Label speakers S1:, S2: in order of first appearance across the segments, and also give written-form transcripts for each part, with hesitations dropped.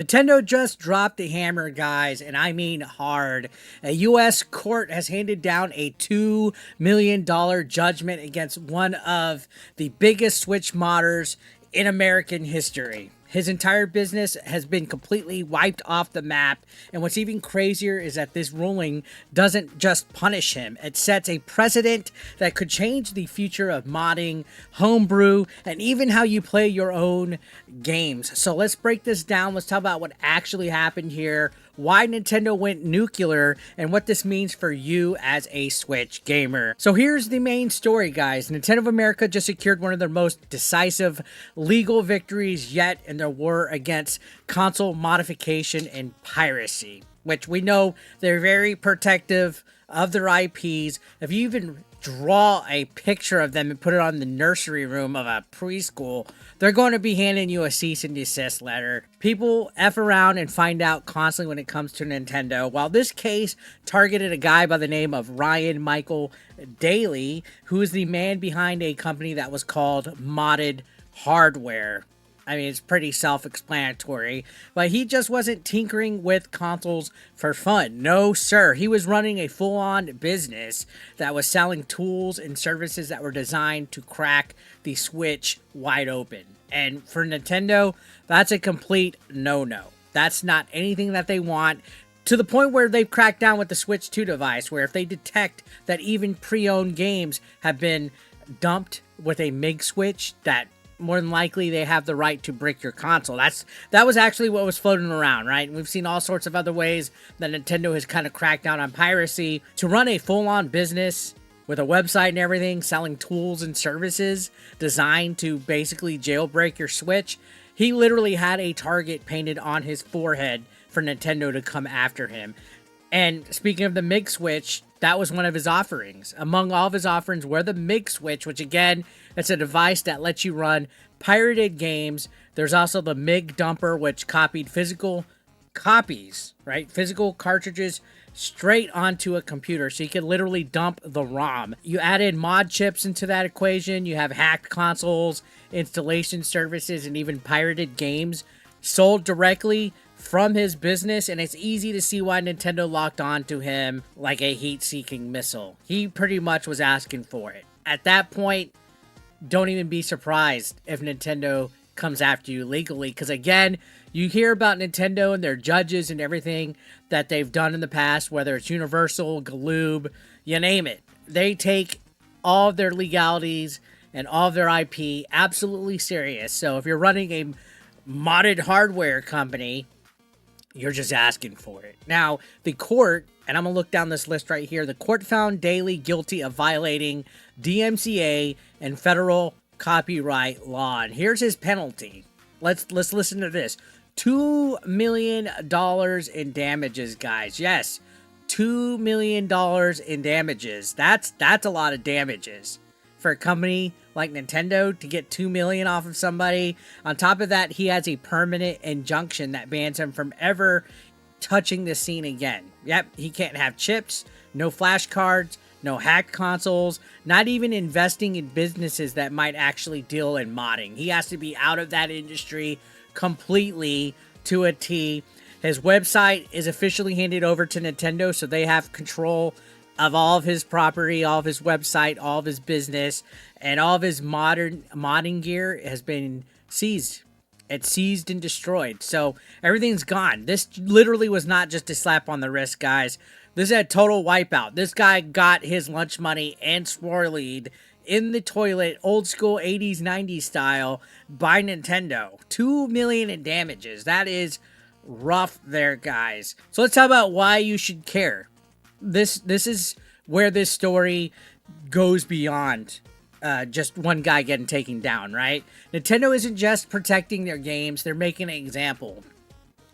S1: Nintendo just dropped the hammer, guys, and I mean hard. A U.S. court has handed down a $2 million judgment against one of the biggest Switch modders in American history. His entire business has been completely wiped off the map, and what's even crazier is that this ruling doesn't just punish him, it sets a precedent that could change the future of modding, homebrew, and even how you play your own games. So let's break this down. Let's talk about what actually happened here, why Nintendo went nuclear, and what this means for you as a Switch gamer. So here's the main story, guys. Nintendo of America just secured one of their most decisive legal victories yet in their war against console modification and piracy, which we know they're very protective of their IPs. If you even draw a picture of them and put it on the nursery room of a preschool, they're going to be handing you a cease and desist letter. People F around and find out constantly when it comes to Nintendo. While this case targeted a guy by the name of Ryan Michael Daly, who is the man behind a company that was called Modded Hardware. I mean, it's pretty self-explanatory, but he just wasn't tinkering with consoles for fun. No, sir. He was running a full-on business that was selling tools and services that were designed to crack the Switch wide open. And for Nintendo, that's a complete no-no. That's not anything that they want, to the point where they've cracked down with the Switch 2 device, where if they detect that even pre-owned games have been dumped with a MIG switch, that more than likely they have the right to brick your console. That was actually what was floating around, right? And we've seen all sorts of other ways that Nintendo has kind of cracked down on piracy to run a full-on business with a website and everything, selling tools and services designed to basically jailbreak your Switch. He literally had a target painted on his forehead for Nintendo to come after him. And speaking of the MIG switch, that was one of his offerings. Among all of his offerings were the MIG switch, which again, it's a device that lets you run pirated games. There's also the MIG dumper, which copied physical copies, right? Physical cartridges straight onto a computer. So you could literally dump the ROM. You added mod chips into that equation. You have hacked consoles, installation services, and even pirated games sold directly from his business, and it's easy to see why Nintendo locked on to him like a heat-seeking missile. He pretty much was asking for it. At that point, don't even be surprised if Nintendo comes after you legally, because again, you hear about Nintendo and their judges and everything that they've done in the past, whether it's Universal, Galoob, you name it. They take all of their legalities and all of their IP absolutely serious. So if you're running a modded hardware company, you're just asking for it. Now, the court, and I'm going to look down this list right here, the court found Daly guilty of violating DMCA and federal copyright law. And here's his penalty. Let's listen to this. $2 million in damages, guys. Yes, $2 million in damages. That's a lot of damages for a company like Nintendo to get $2 million off of somebody. On top of that, he has a permanent injunction that bans him from ever touching the scene again. Yep, he can't have chips, no flashcards, no hacked consoles, not even investing in businesses that might actually deal in modding. He has to be out of that industry completely to a T. His website is officially handed over to Nintendo, so they have control of all of his property, all of his website, all of his business, and all of his modding gear has been seized. It's seized and destroyed. So everything's gone. This literally was not just a slap on the wrist, guys. This is a total wipeout. This guy got his lunch money and swirlied in the toilet, old school 80s, 90s style by Nintendo. $2 million in damages. That is rough there, guys. So let's talk about why you should care. This is where this story goes beyond just one guy getting taken down, right? Nintendo isn't just protecting their games, they're making an example.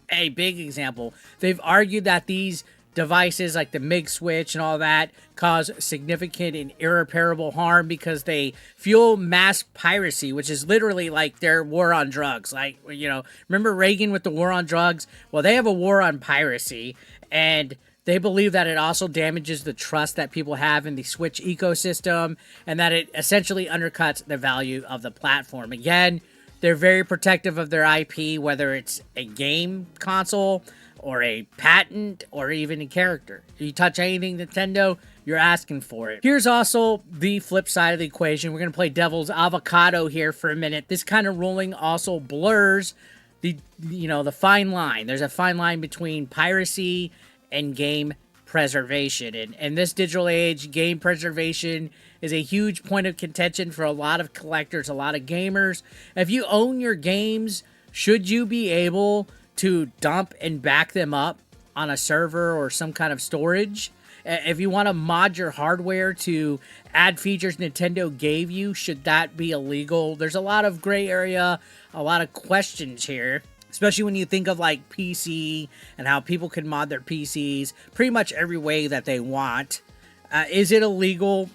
S1: A big example. They've argued that these devices like the MIG switch and all that cause significant and irreparable harm because they fuel mass piracy, which is literally like their war on drugs. Like, you know, remember Reagan with the war on drugs? Well, they have a war on piracy, and they believe that it also damages the trust that people have in the Switch ecosystem, and that it essentially undercuts the value of the platform. Again, They're very protective of their IP, whether it's a game console or a patent or even a character. If you touch anything Nintendo, you're asking for it. Here's also the flip side of the equation. We're going to play devil's avocado here for a minute. This kind of ruling also blurs the fine line. There's a fine line between piracy and game preservation. And in this digital age, game preservation is a huge point of contention for a lot of collectors, a lot of gamers. If you own your games, should you be able to dump and back them up on a server or some kind of storage? If you want to mod your hardware to add features Nintendo gave you, should that be illegal? There's a lot of gray area, a lot of questions here, especially when you think of like PC and how people can mod their PCs pretty much every way that they want. Is it illegal?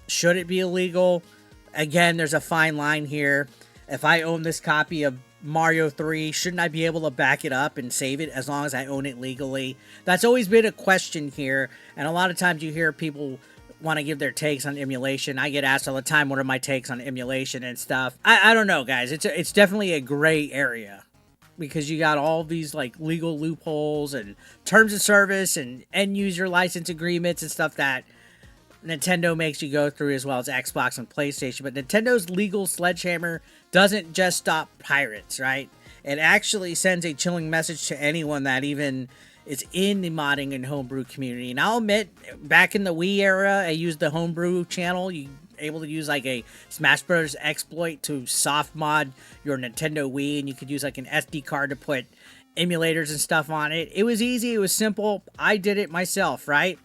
S1: Should it be illegal? Again, there's a fine line here. If I own this copy of Mario 3, shouldn't I be able to back it up and save it as long as I own it legally? That's always been a question here, and a lot of times you hear people want to give their takes on emulation. I get asked all the time, what are my takes on emulation and stuff? I don't know, guys. It's definitely a gray area, because you got all these like legal loopholes and terms of service and end user license agreements and stuff that Nintendo makes you go through, as well as Xbox and PlayStation. But Nintendo's legal sledgehammer doesn't just stop pirates, right? It actually sends a chilling message to anyone that even is in the modding and homebrew community. And I'll admit, back in the Wii era, I used the homebrew channel. You able to use like a Smash Bros. Exploit to soft mod your Nintendo Wii, and you could use like an SD card to put emulators and stuff on it. It was easy. It was simple. I did it myself, right?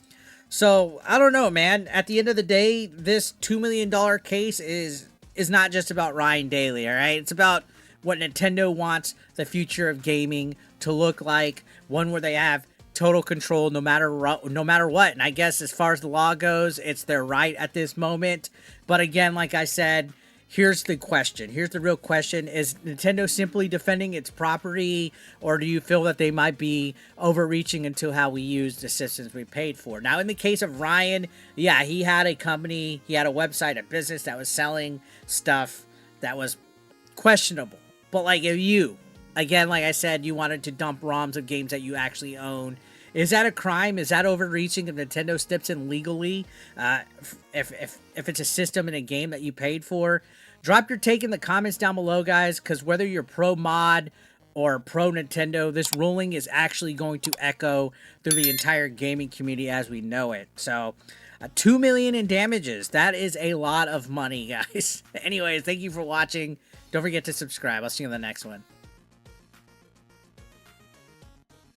S1: So, I don't know, man. At the end of the day, this $2 million case is not just about Ryan Daly, all right? It's about what Nintendo wants the future of gaming to look like, one where they have total control no matter what. And I guess as far as the law goes, it's their right at this moment. But again, like I said, here's the question. Here's the real question. Is Nintendo simply defending its property, or do you feel that they might be overreaching into how we use the systems we paid for? Now, in the case of Ryan, yeah, he had a company, he had a website, a business that was selling stuff that was questionable. But like if you, again, like I said, you wanted to dump ROMs of games that you actually own, is that a crime? Is that overreaching if Nintendo steps in legally? If it's a system and a game that you paid for? Drop your take in the comments down below, guys, because whether you're pro mod or pro Nintendo, this ruling is actually going to echo through the entire gaming community as we know it. So, $2 million in damages. That is a lot of money, guys. Anyways, thank you for watching. Don't forget to subscribe. I'll see you in the next one.